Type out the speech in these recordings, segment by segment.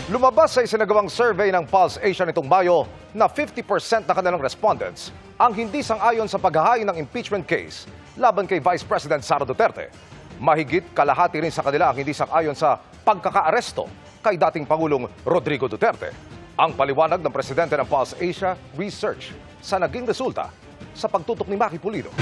Lumabas sa isinagawang survey ng Pulse Asia nitong Mayo na 50% na kanilang respondents ang hindi sang-ayon sa paghahain ng impeachment case laban kay Vice President Sara Duterte. Mahigit kalahati rin sa kanila ang hindi sang-ayon sa pagkakaaresto kay dating Pangulong Rodrigo Duterte. Ang paliwanag ng presidente ng Pulse Asia Research sa naging resulta sa pagtutok ni Maki Pulido.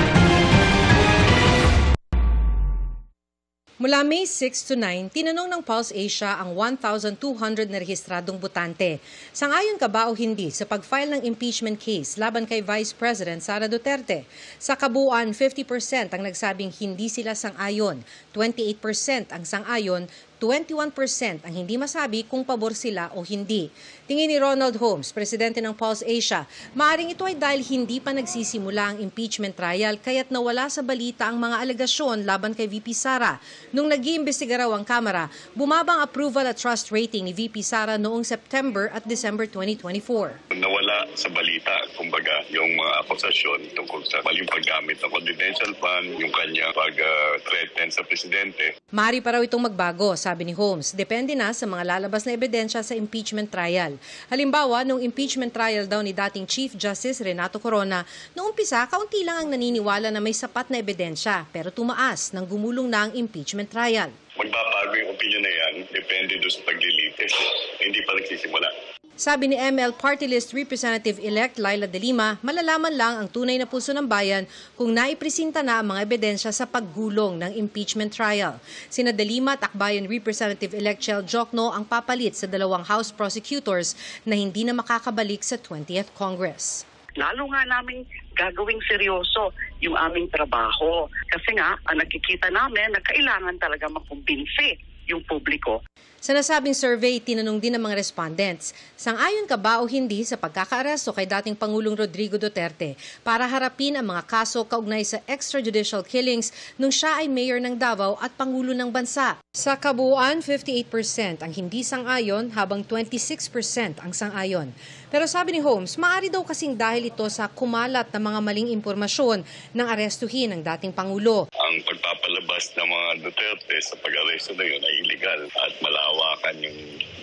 Mula May 6 to 9, tinanong ng Pulse Asia ang 1,200 na rehistradong botante. Sang-ayon ka ba o hindi sa pag-file ng impeachment case laban kay Vice President Sara Duterte? Sa kabuuan, 50% ang nagsabing hindi sila sang-ayon, 28% ang sang-ayon, 21% ang hindi masabi kung pabor sila o hindi. Tingin ni Ronald Holmes, presidente ng Pulse Asia, maaaring ito ay dahil hindi pa nagsisimula ang impeachment trial kaya't nawala sa balita ang mga alegasyon laban kay VP Sara. Nung nag-iimbestiga raw ang Kamara, bumabang approval at trust rating ni VP Sara noong September at December 2024. Nawala sa balita, kumbaga, yung mga akusasyon tungkol sa maling paggamit ng confidential fund, yung kanya pag-threaten sa presidente. Maaari pa raw itong magbago, sabi ni Holmes. Depende na sa mga lalabas na ebidensya sa impeachment trial. Halimbawa, nung impeachment trial daw ni dating Chief Justice Renato Corona, noong umpisa, kaunti lang ang naniniwala na may sapat na ebidensya, pero tumaas nang gumulong na ang impeachment trial. Magbabago yung opinion na yan, depende doon sa paglilitis. Hindi pa nagsisimula. Sabi ni ML Party List Representative-elect Laila De Lima, malalaman lang ang tunay na pulso ng bayan kung naipresenta na ang mga ebidensya sa paggulong ng impeachment trial. Sina De Lima at Akbayan Representative-elect Chel Jokno ang papalit sa dalawang House prosecutors na hindi na makakabalik sa 20th Congress. Lalo nga namin gagawing seryoso yung aming trabaho. Kasi nga, ang nakikita namin na kailangan talaga makumbinsi yung publiko. Sa nasabing survey, tinanong din ng mga respondents, sang-ayon ka ba o hindi sa pagkakaaresto kay dating Pangulong Rodrigo Duterte para harapin ang mga kaso kaugnay sa extrajudicial killings nung siya ay mayor ng Davao at Pangulo ng bansa. Sa kabuuan, 58% ang hindi sang-ayon habang 26% ang sang-ayon. Pero sabi ni Holmes, maaari daw kasing dahil ito sa kumalat na mga maling impormasyon ng arestuhin ng dating Pangulo. Ang pagpapalabas ng mga Duterte sa pag-aresto na yun ay illegal at malawakan yung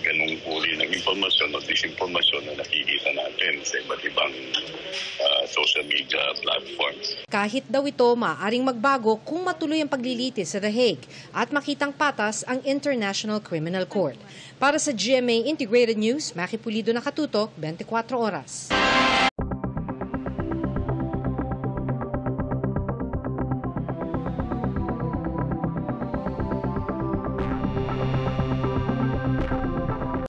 ganung uri ng impormasyon o disinformasyon na nakikita natin sa iba't ibang social media platforms. Kahit daw ito, maaaring magbago kung matuloy ang paglilitis sa The Hague at makitang patas ang International Criminal Court. Para sa GMA Integrated News, Maki Pulido, nakatutok, 24 oras.